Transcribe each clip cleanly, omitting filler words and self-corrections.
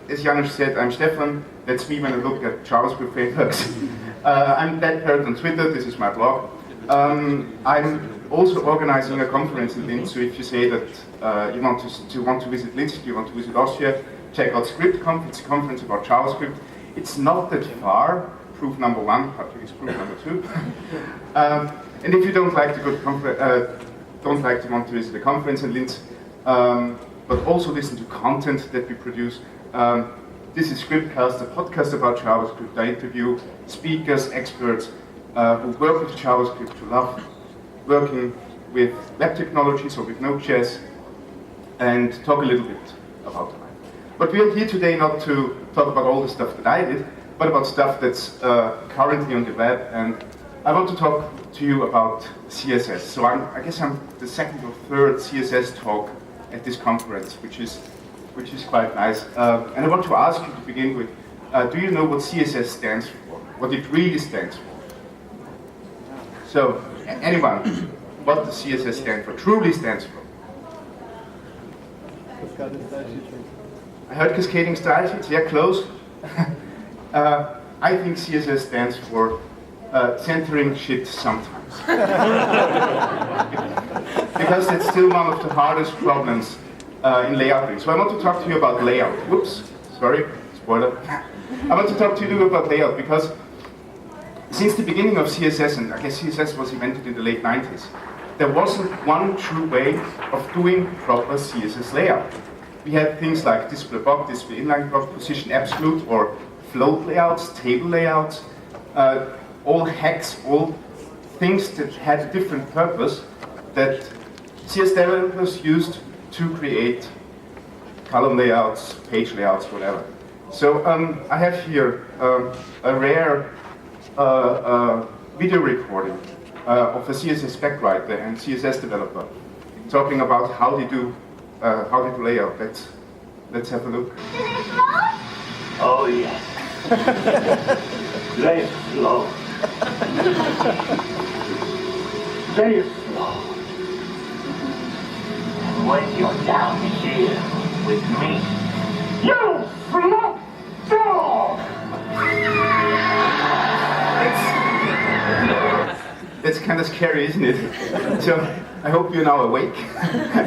as Janusz said, I'm Stefan. That's me when I look at JavaScript frameworks. I'm that parrot on Twitter. This is my blog. I'm also organizing a conference in Linz. So if you say that you want to visit Linz, you want to visit Austria, check out ScriptConf. It's a conference about JavaScript. It's not that far. Proof number one. Patrick is proof number two. And if you don't like to go to want to visit the conference in Linz, but also listen to content that we produce. This is ScriptCast, a podcast about JavaScript. I interview speakers, experts who work with JavaScript, who love working with web technologies or with Node.js, and talk a little bit about them. But we are here today not to talk about all the stuff that I did, but about stuff that's currently on the web, and I want to talk to you about CSS. So I guess I'm the second or third CSS talk at this conference, which is quite nice. And I want to ask you to begin with, do you know what CSS stands for? What it really stands for? So, anyone, what does CSS stand for? Truly stands for? I heard cascading style sheets, yeah, close. I think CSS stands for centering shit sometimes. Because it's still one of the hardest problems in layouting. So I want to talk to you about layout. Whoops, sorry, spoiler. I want to talk to you about layout because since the beginning of CSS, and I guess CSS was invented in the late 90s, there wasn't one true way of doing proper CSS layout. We had things like display box, display inline box, position absolute, or float layouts, table layouts, all hacks, all things that had a different purpose that CS developers used to create column layouts, page layouts, whatever. So I have here a rare video recording of a CSS spec writer and CSS developer talking about how they do layout. Let's have a look. Oh yes. Very slow. Very slow. And when you're down here with me, you flop dog! That's kind of scary, isn't it? So I hope you're now awake,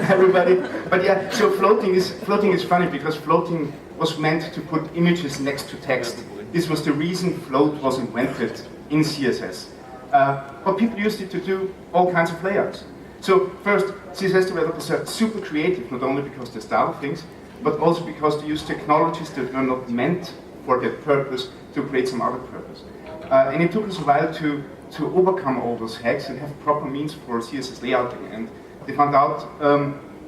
everybody. But yeah, so floating is funny because floating was meant to put images next to text. This was the reason float was invented in CSS. But people used it to do all kinds of layouts. So first, CSS developers are super creative, not only because they style things, but also because they use technologies that were not meant for that purpose to create some other purpose. And it took us a while to overcome all those hacks and have proper means for CSS layouting. And they found out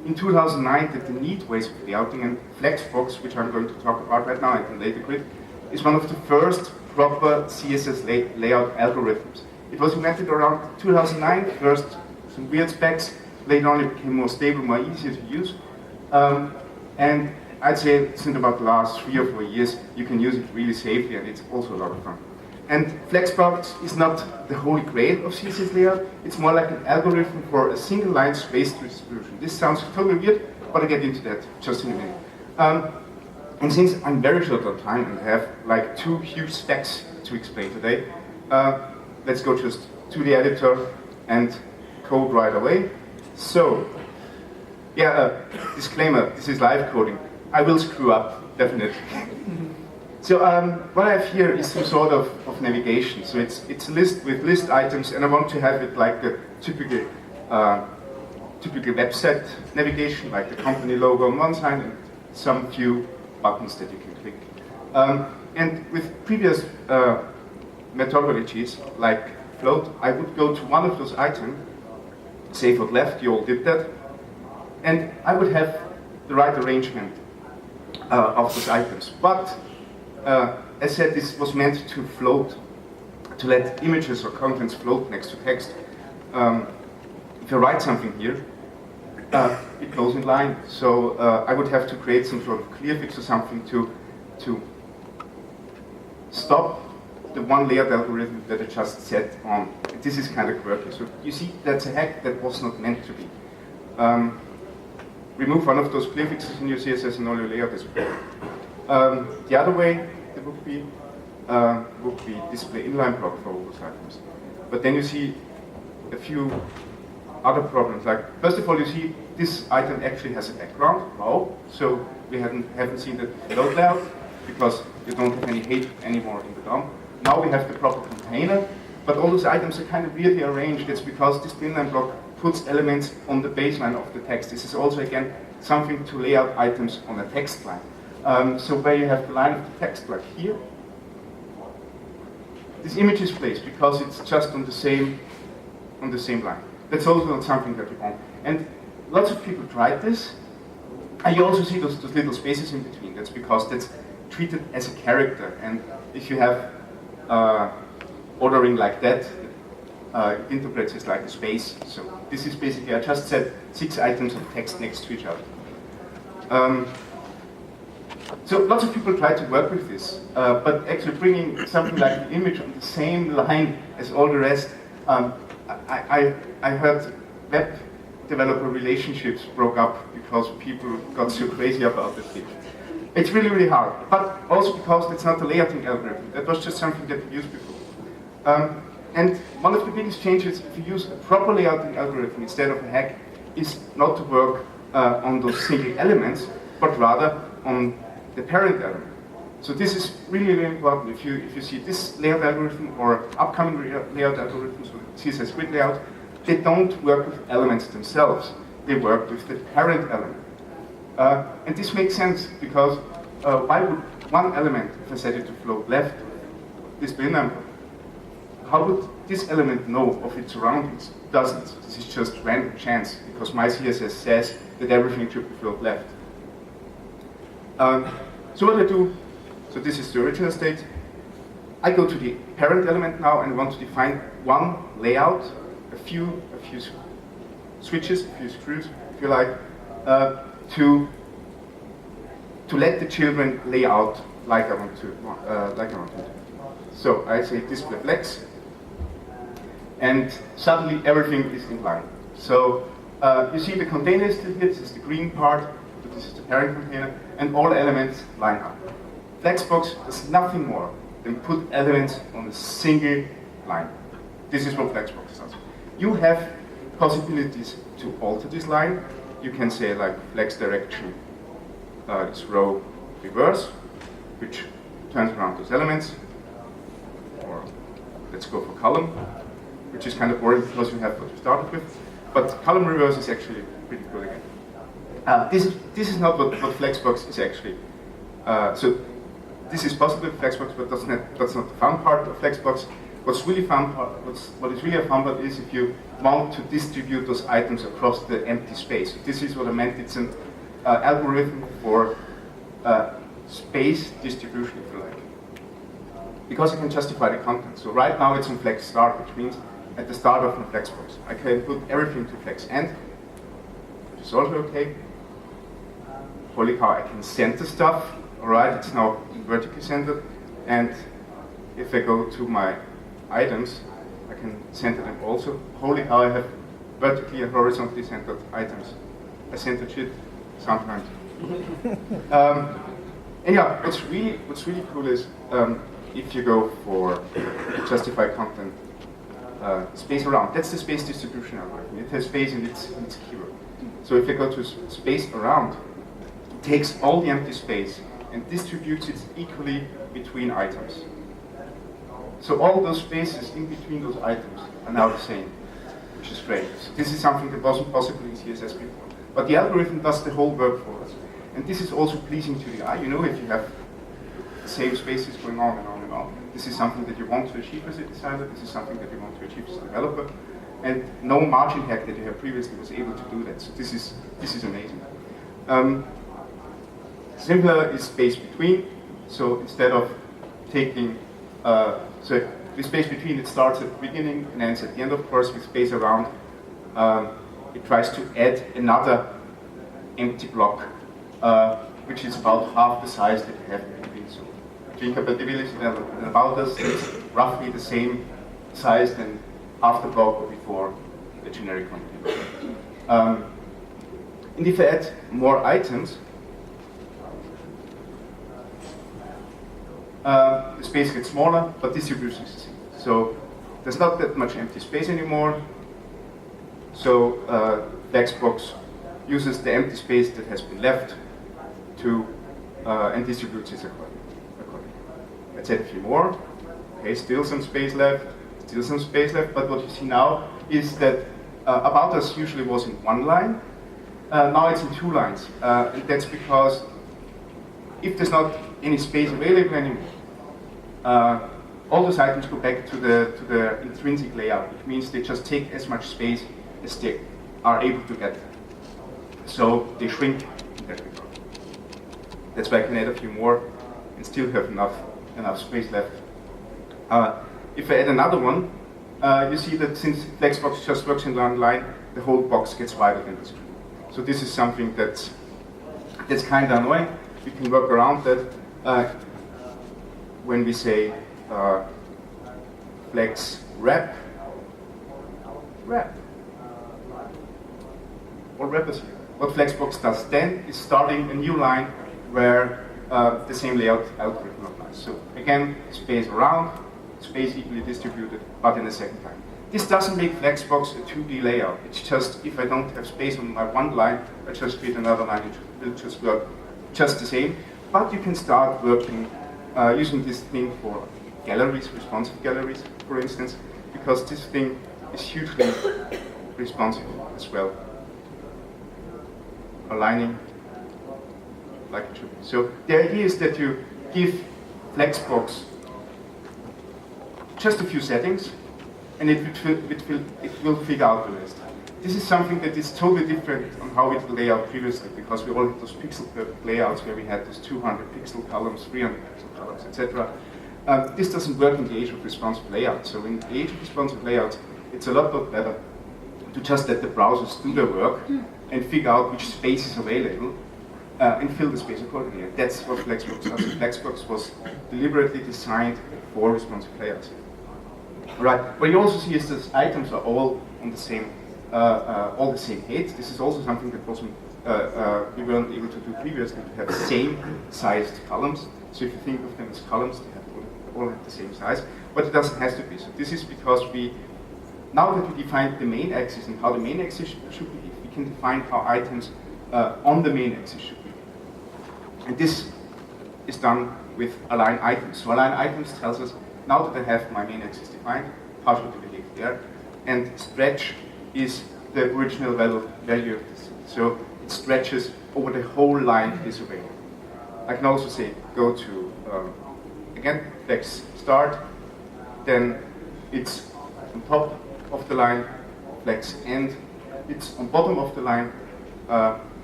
in 2009 that the neat ways of layouting, and Flexbox, which I'm going to talk about right now, I can later quit, is one of the first proper CSS layout algorithms. It was invented around 2009, first some weird specs, later on it became more stable, more easier to use. And I'd say since about the last 3 or 4 years, you can use it really safely, and it's also a lot of fun. And Flexbox is not the holy grail of CSS layout, it's more like an algorithm for a single line space distribution. This sounds totally weird, but I'll get into that just in a minute. And since I'm very short on time and have like 2 huge specs to explain today, let's go just to the editor and code right away. So, yeah, disclaimer, this is live coding. I will screw up, definitely. So what I have here is some sort of navigation. So it's a list with list items, and I want to have it like the typical website navigation, like the company logo on one side and some few buttons that you can click. And with previous methodologies like float, I would go to one of those items, say for left, you all did that, and I would have the right arrangement of those items. But as said, this was meant to float, to let images or contents float next to text. If I write something here, it goes in line. So I would have to create some sort of clear fix or something to stop the one layered algorithm that I just set on. This is kind of quirky. So you see, that's a hack that was not meant to be. Remove one of those clear fixes in your CSS and all your layout is okay. The other way it would be display inline block for all those items. But then you see a few other problems. Like, first of all, you see this item actually has a background. Wow! So we haven't seen the load layout because you don't have any height anymore in the DOM. Now we have the proper container, but all those items are kind of weirdly arranged. It's because this inline block puts elements on the baseline of the text. This is also, again, something to lay out items on a text line. So where you have the line of the text, like here, this image is placed because it's just on the same line. That's also not something that you want. And lots of people tried this. And you also see those little spaces in between. That's because that's treated as a character. And if you have ordering like that, it interprets as like a space. So this is basically, I just set 6 items of text next to each other. So lots of people try to work with this, but actually bringing something like the image on the same line as all the rest, I heard web developer relationships broke up because people got so crazy about the thing. It's really, really hard, but also because it's not a layouting algorithm. That was just something that we used before. And one of the biggest changes, if you use a proper layouting algorithm instead of a hack, is not to work on those single elements, but rather on the parent element. So this is really, really important. If you see this layout algorithm or upcoming layout algorithms, so CSS grid layout, they don't work with elements themselves. They work with the parent element. And this makes sense because why would one element, if I set it to float left, display number? How would this element know of its surroundings? It doesn't. This is just random chance because my CSS says that everything should be float left. So what I do, so this is the original state. I go to the parent element now and want to define one layout, a few switches, a few screws, if you like, to let the children lay out like I want to. So I say display flex, and suddenly everything is in line. So you see the container is still here. This is the green part. This is the parent container, and all elements line up. Flexbox does nothing more than put elements on a single line. This is what Flexbox does. You have possibilities to alter this line. You can say like flex direction is row reverse, which turns around those elements. Or let's go for column, which is kind of boring because you have what you started with. But column reverse is actually pretty cool again. This is not what Flexbox is actually. So this is possible with Flexbox, but that's not the fun part of Flexbox. What is really a fun part is if you want to distribute those items across the empty space. This is what I meant. It's an algorithm for space distribution, if you like. Because you can justify the content. So right now it's on flex start, which means at the start of my Flexbox, I can put everything to flex end, which is also okay. Holy cow, I can center stuff. Alright, it's now vertically centered. And if I go to my items, I can center them also. Holy cow, I have vertically and horizontally centered items. I center shit sometimes. And yeah, what's really cool is if you go for justify content, space around. That's the space distribution algorithm. It has space in its keyword. So if I go to space around, it takes all the empty space and distributes it equally between items. So all those spaces in between those items are now the same, which is great. So this is something that wasn't possible in CSS before. But the algorithm does the whole work for us. And this is also pleasing to the eye. You know, if you have the same spaces going on and on and on, this is something that you want to achieve as a designer, this is something that you want to achieve as a developer. And no margin hack that you have previously was able to do that. So this is amazing. Simpler is space between. So instead of taking, so the space between, it starts at the beginning and ends at the end, of course. With space around, it tries to add another empty block, which is about half the size that you have in between. So between compatibility and about us, it's roughly the same size than half the block before the generic container. And if I add more items, the space gets smaller, but distribution is the same. So there's not that much empty space anymore. So Flexbox uses the empty space that has been left to and distributes it accordingly. Let's add a few more. Okay, still some space left, but what you see now is that about us usually was in one line. Now it's in 2 lines, and that's because if there's not any space available anymore, all those items go back to the intrinsic layout, which means they just take as much space as they are able to get. So they shrink in that regard. That's why I can add a few more and still have enough space left. If I add another one, you see that since Flexbox just works in one line, the whole box gets wider than the screen. So this is something that's kind of annoying. We can work around that when we say flex wrap. What wrap is here? What Flexbox does then is starting a new line where the same layout algorithm applies. So again, space around, space equally distributed, but in a second line. This doesn't make Flexbox a 2D layout. It's just, if I don't have space on my one line, I just create another line, it will just work just the same. But you can start working using this thing for galleries, responsive galleries, for instance, because this thing is hugely responsive as well. Aligning like it should be. So the idea is that you give Flexbox just a few settings, and it will figure out the rest. This is something that is totally different on how it lay out previously, because we all had those pixel layouts where we had those 200 pixel columns, 300 pixel columns, etc. This doesn't work in the age of responsive layouts. So in the age of responsive layouts, it's a lot better to just let the browsers do their work and figure out which space is available and fill the space accordingly. And that's what Flexbox does. Flexbox was deliberately designed for responsive layouts. Right. What you also see is that items are all on the same, all the same height. This is also something that wasn't we weren't able to do previously, to have the same sized columns. So if you think of them as columns, they all have the same size, but it doesn't have to be. So this is because now that we defined the main axis and how the main axis should be, we can define how items on the main axis should be. And this is done with align items. So align items tells us, now that I have my main axis defined, how should it behave there? And stretch is the original value of this. So it stretches over the whole line that is available. I can also say go to, again, flex start, then it's on top of the line, flex end, it's on bottom of the line.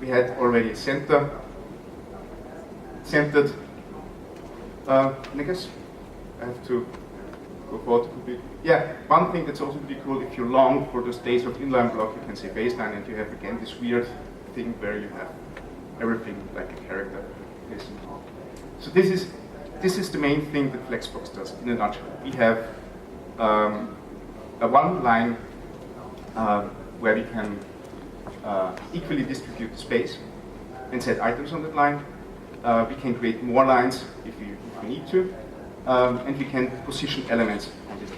We had already centered, and I guess I have to go forward to complete. Yeah, one thing that's also pretty cool, if you long for the states of inline block, you can say baseline, and you have again this weird thing where you have everything like a character. So this is the main thing that Flexbox does in a nutshell. We have a one line where we can equally distribute the space and set items on that line. We can create more lines if we need to, and we can position elements on it.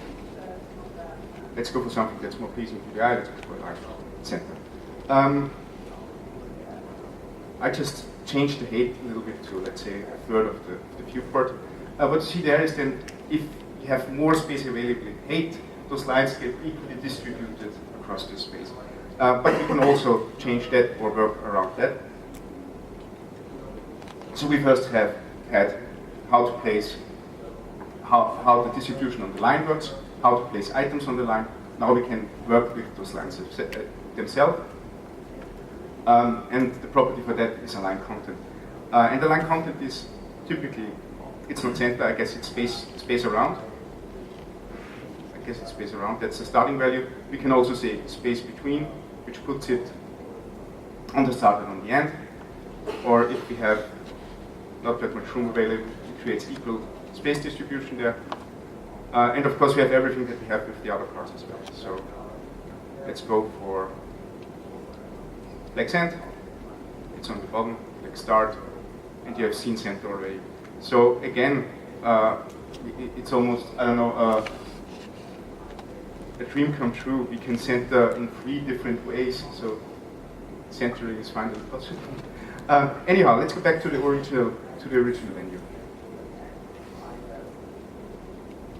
Let's go for something that's more pleasing to the eye. Let's go for a line center. I just changed the height a little bit to, let's say, a third of the viewport. What you see there is then, if you have more space available in height, those lines get equally distributed across the space. But you can also change that or work around that. So we first have had how to place, how the distribution on the line works, how to place items on the line. Now we can work with those lines themselves. And the property for that is align content. And the line content is typically, it's not center, I guess it's space around. I guess it's space around, that's the starting value. We can also say space between, which puts it on the start and on the end. Or if we have not that much room available, it creates equal space distribution there. And of course we have everything that we have with the other parts as well. So let's go for flex end, it's on the bottom, flex start, and you have seen center already. So again, it's almost, I don't know, a dream come true. We can center in 3 different ways, so centering is finally possible. Anyhow, let's go back to the original menu.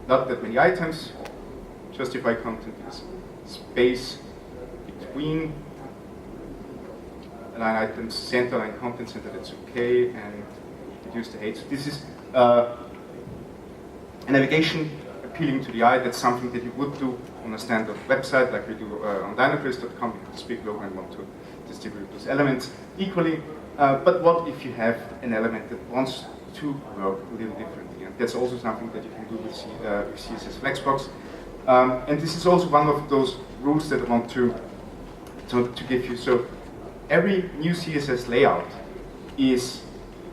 Not that many items. Justify content is space between line items, center line content center, that's okay, and reduce the height. So this is a navigation appealing to the eye. That's something that you would do on a standard website like we do on DYNATRACE.com. You have this big logo and want to distribute those elements equally. But what if you have an element that wants to work a little differently? And that's also something that you can do with CSS Flexbox. And this is also one of those rules that I want to give you. So every new CSS layout is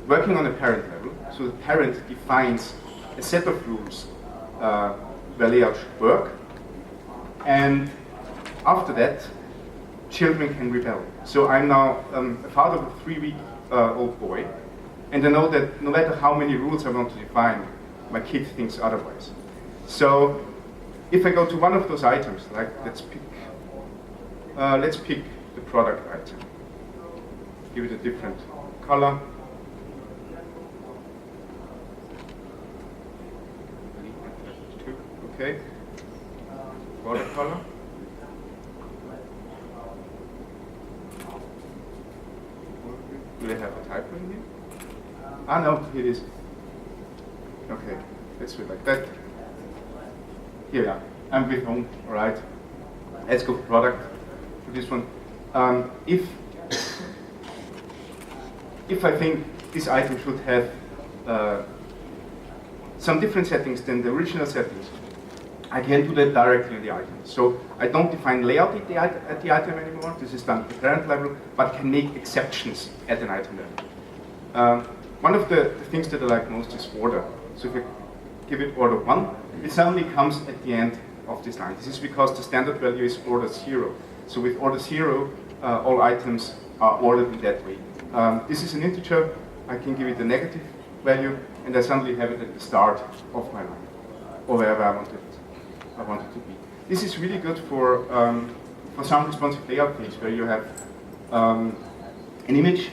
working on a parent level. So the parent defines a set of rules where layout should work. And after that, children can rebel. So I'm now a father of a 3-week-old boy, and I know that no matter how many rules I want to define, my kid thinks otherwise. So if I go to one of those items, like let's pick the product item, give it a different color. Okay, border color. Do they have a typo in here? Ah, no, here it is. Okay, let's do it like that. Here we are. I'm with home, all right. Let's go for product for this one. If I think this item should have some different settings than the original settings, I can do that directly in the item. So I don't define layout at the item anymore. This is done at the parent level, but can make exceptions at an item level. One of the things that I like most is order. So if I give it order 1, it suddenly comes at the end of this line. This is because the standard value is order 0. So with order 0, all items are ordered in that way. This is an integer. I can give it a negative value, and I suddenly have it at the start of my line, or wherever I want it to be. This is really good for some responsive layout page where you have an image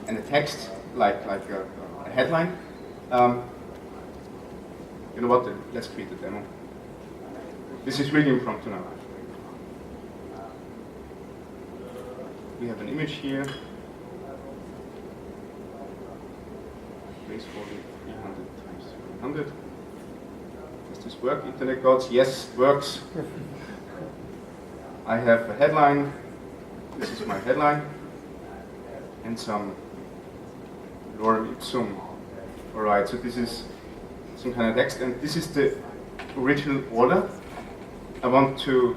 and a text, like a headline. You know what? Let's create a demo. This is really impromptu now. We have an image here. Place 300 times 300. Does this work, internet gods? Yes, it works. I have a headline. This is my headline. And some lorem ipsum. Alright, so this is some kind of text, and this is the original order. I want to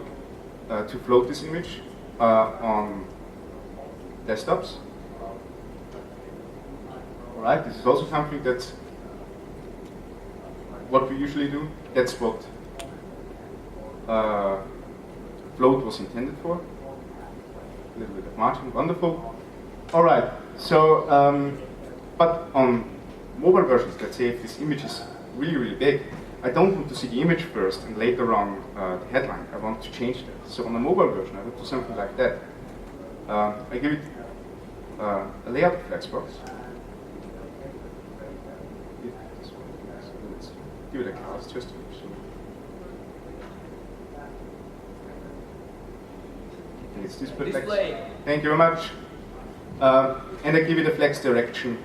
float this image on desktops. Alright, this is also something that's what we usually do. That's what float was intended for. A little bit of margin, wonderful. Alright, so, but on mobile versions, let's say if this image is really, really big, I don't want to see the image first and later on the headline. I want to change that. So on a mobile version, I would do something like that. I give it a layout flexbox. Let's give it a class just to make sure. And it's display. Thank you very much. And I give it a flex direction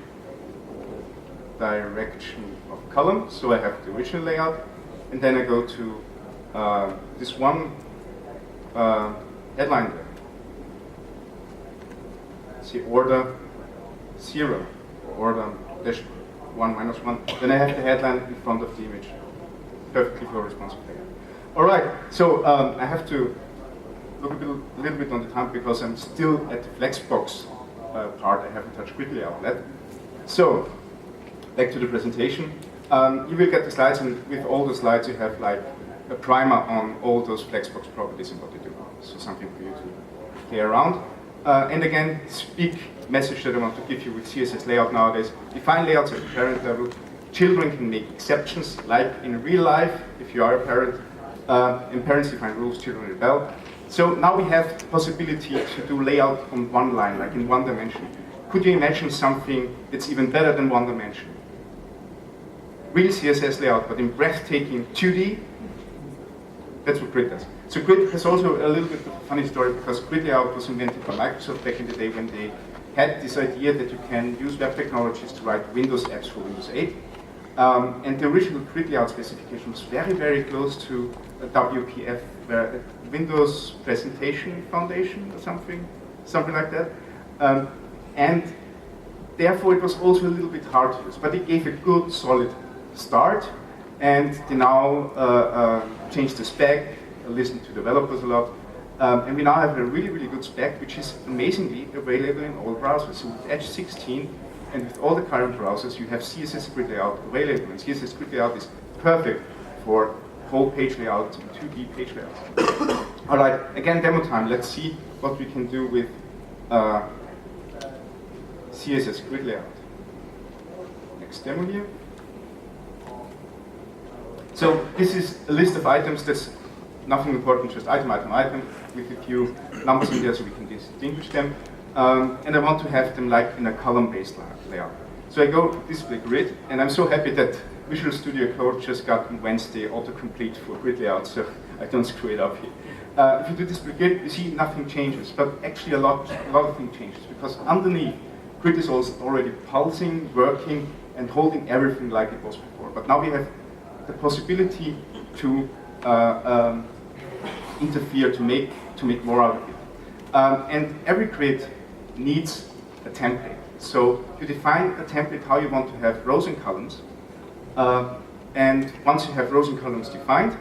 of column, so I have the original layout, and then I go to this one headline there. See order 0 or order dash 1 minus 1. Then I have the headline in front of the image, perfectly for responsive layout. All right, so I have to look a little bit on the time because I'm still at the Flexbox part. I haven't touched quickly layout yet. So back to the presentation. You will get the slides, and with all the slides you have like a primer on all those Flexbox properties and what they do. So something for you to play around. And again, this big message that I want to give you with CSS layout nowadays: define layouts at the parent level, Children can make exceptions, like in real life, if you are a parent, and parents define rules, children rebel. So now we have the possibility to do layout on one line, like in one dimension. Could you imagine something that's even better than one dimension? Real CSS layout, but in breathtaking 2D. That's what Grid does. So Grid has also a little bit of a funny story, because Grid layout was invented by Microsoft back in the day when they had this idea that you can use web technologies to write Windows apps for Windows 8. And the original Grid layout specification was very, very close to a WPF, Windows Presentation Foundation or something like that. And therefore it was also a little bit hard to use, but it gave a good, solid start, and they now changed the spec, listened to developers a lot, and we now have a really, really good spec, which is amazingly available in all browsers. So with Edge 16 and with all the current browsers, you have CSS grid layout available, and CSS grid layout is perfect for whole page layout, 2D page layout. All right, again, demo time. Let's see what we can do with CSS grid layout. Next demo here. So this is a list of items that's nothing important, just item, item, item, with a few numbers in there so we can distinguish them. And I want to have them like in a column-based layout. So I go to display grid, and I'm so happy that Visual Studio Code just got on Wednesday autocomplete for grid layout, so I don't screw it up here. If you do display grid, you see nothing changes, but actually a lot of things changes, because underneath, grid is also already pulsing, working, and holding everything like it was before. But now we have the possibility to interfere, to make more out of it. And every grid needs a template. So you define a template how you want to have rows and columns. And once you have rows and columns defined,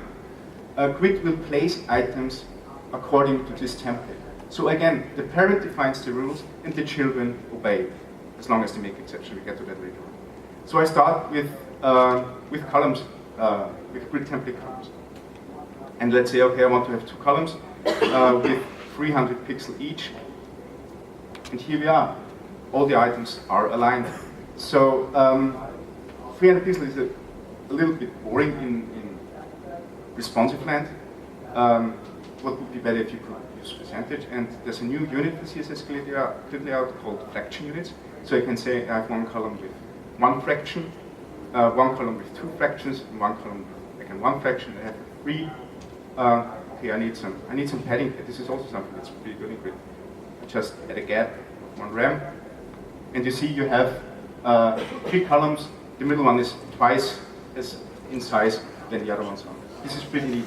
grid will place items according to this template. So again, the parent defines the rules and the children obey, as long as they make exception. We get to that later on. So I start with columns, with grid template columns. And let's say, okay, I want to have two columns with 300 pixels each. And here we are. All the items are aligned. So 300 pixels is a little bit boring in responsive land. What would be better if you could use percentage? And there's a new unit for CSS grid layout called fraction units. So I can say I have one column with one fraction, one column with two fractions, and one column with again one fraction. I have three. Okay, I need some padding. This is also something that's pretty good in grid. I just add a gap of 1 rem, and you see you have 3 columns. The middle one is twice as in size than the other ones are. This is pretty neat.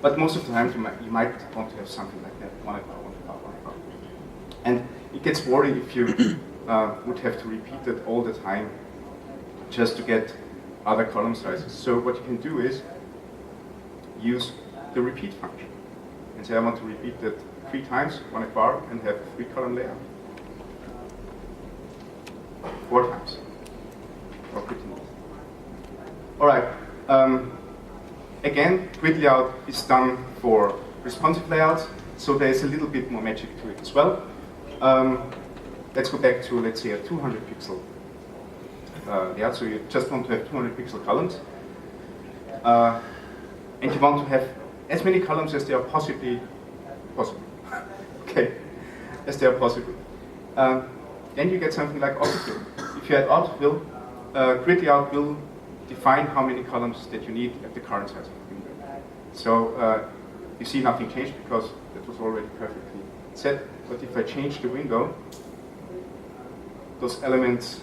But most of the time you might want to have something like that, 1 above, 1 above, 1 above. And it gets boring if you would have to repeat that all the time just to get other column sizes. So what you can do is use the repeat function and say I want to repeat that 3 times, 1 at bar, and have a 3 column layout. 4 times. Or pretty neat. Alright. Again, grid layout is done for responsive layouts, so there's a little bit more magic to it as well. Let's go back to, let's say, a 200 pixel layout. So you just want to have 200 pixel columns. And you want to have as many columns as they are possible. Okay, as they are possible. Then you get something like autofill. If you add autofill, grid layout will define how many columns that you need at the current size of the window. So you see nothing changed because that was already perfectly set. But if I change the window, those elements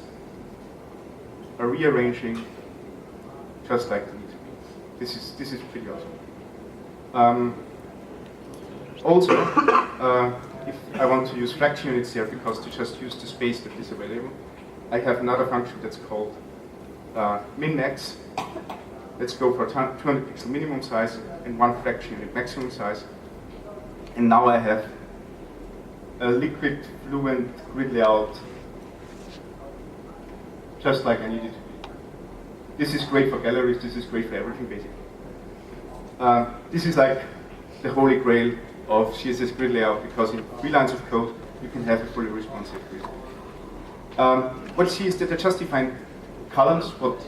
are rearranging just like they need to be. This is pretty awesome. Also, if I want to use fraction units there because to just use the space that is available, I have another function that's called min-max. Let's go for 200 pixel minimum size and 1 fraction unit maximum size. And now I have a liquid fluent grid layout just like I need it to be. This is great for galleries, this is great for everything basically. This is like the holy grail of CSS grid layout because in 3 lines of code you can have a fully responsive grid. What you see is that I just defined columns, what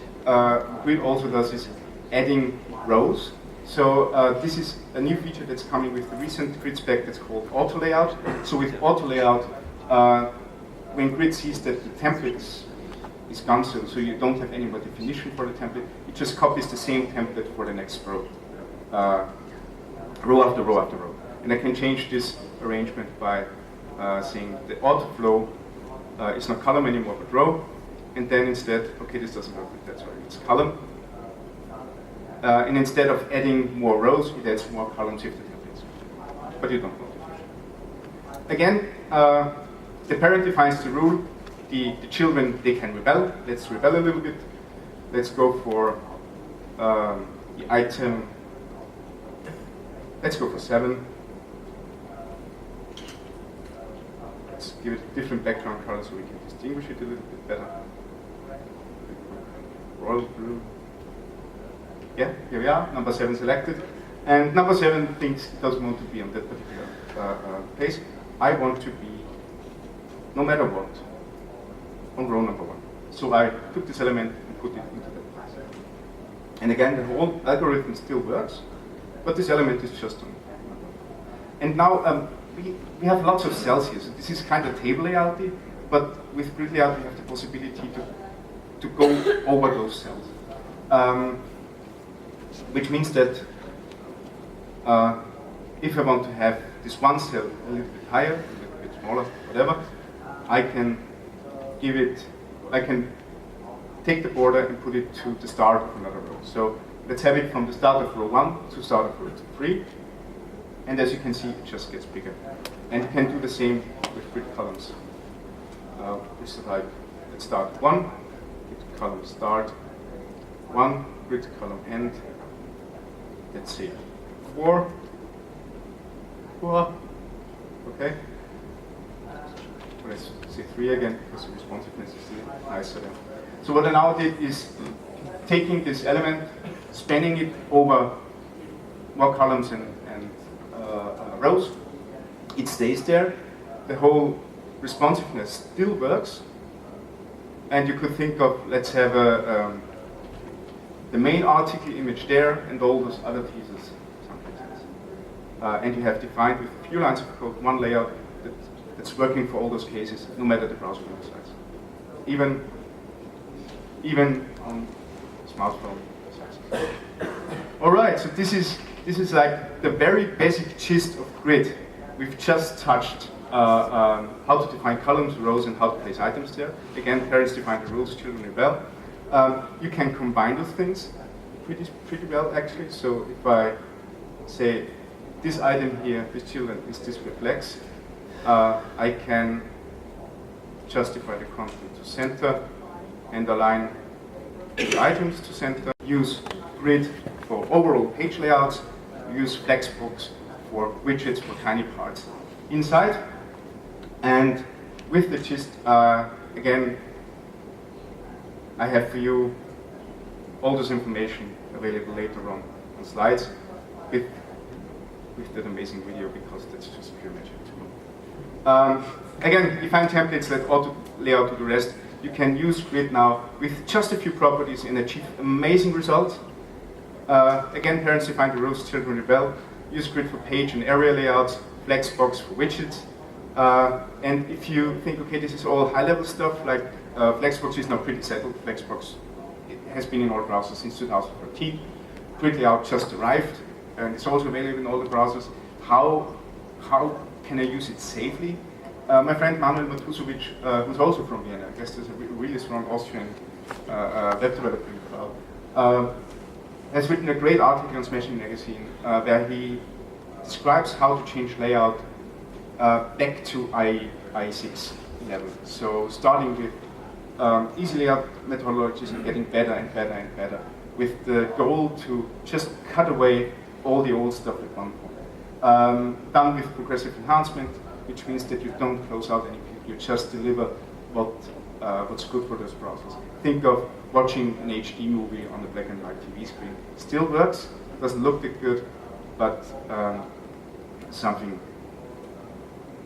grid also does is adding rows. So this is a new feature that's coming with the recent grid spec that's called auto layout. So with auto layout, when grid sees that the template is gone, so you don't have any more definition for the template, it just copies the same template for the next row, row after row after row. And I can change this arrangement by saying the auto flow is not column anymore but row, and then instead, okay, this doesn't work with that, sorry, it's column. And instead of adding more rows, it adds more columns if the template is. But you don't want it. Again, the parent defines the rule. The children, they can rebel. Let's rebel a little bit. Let's go for the item. Let's go for 7. Let's give it a different background color so we can distinguish it a little bit better. Royal blue. Yeah, here we are, number 7 selected. And number 7 thinks it doesn't want to be on that particular place. I want to be, no matter what, on row number 1. So I took this element and put it into that place. And again, the whole algorithm still works, but this element is just on. And now we have lots of cells here. So this is kind of table layout, but with grid layout we have the possibility to go over those cells. Which means that if I want to have this one cell a little bit higher, a little bit smaller, whatever, I can take the border and put it to the start of another row. So let's have it from the start of row 1 to start of row 3. And as you can see, it just gets bigger. And you can do the same with grid columns. This is like, let's start 1, grid column start, 1, grid column end. Let's see, 4, okay. Let's say 3 again, because the responsiveness is still nicer then. So what I now did is taking this element, spanning it over more columns and rows. It stays there. The whole responsiveness still works. And you could think of, let's have the main article image there and all those other pieces. And you have defined with a few lines of code one layout that's working for all those cases, no matter the browser size. Even on smartphone sizes. All right, so this is like the very basic gist of grid. We've just touched how to define columns, rows, and how to place items there. Again, parents define the rules, children rebel. You can combine those things pretty well, actually. So if I say this item here, this children, is this reflex, I can justify the content to center and align the items to center. Use grid for overall page layouts. Use Flexbox for widgets for tiny parts inside. And with the gist, again, I have for you all this information available later on slides with that amazing video, because that's just pure magic to me. Again, define templates, let auto layout do the rest. You can use grid now with just a few properties and achieve amazing results. Again, parents define the rules, children rebel. Use grid for page and area layouts, Flexbox for widgets. And if you think, okay, this is all high-level stuff, like Flexbox is now pretty settled. Flexbox has been in all browsers since 2013. Grid layout just arrived, and it's also available in all the browsers. How can I use it safely? My friend Manuel Matusovic, who's also from Vienna, I guess there's a really strong Austrian web developing crowd, has written a great article on Smashing Magazine where he describes how to change layout back to IE6 level. So starting with easy layout methodologies and getting better and better and better, with the goal to just cut away all the old stuff at one point. Done with progressive enhancement, which means that you don't close out any people, you just deliver what's good for those browsers. Think of watching an HD movie on a black and white TV screen. Still works, doesn't look that good, but something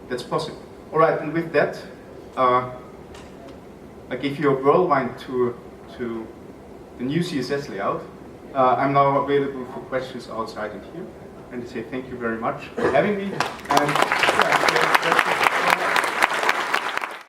that's possible. All right, and with that, I give you a whirlwind tour to the new CSS layout. I'm now available for questions outside and here. And I say thank you very much for having me. And, yeah,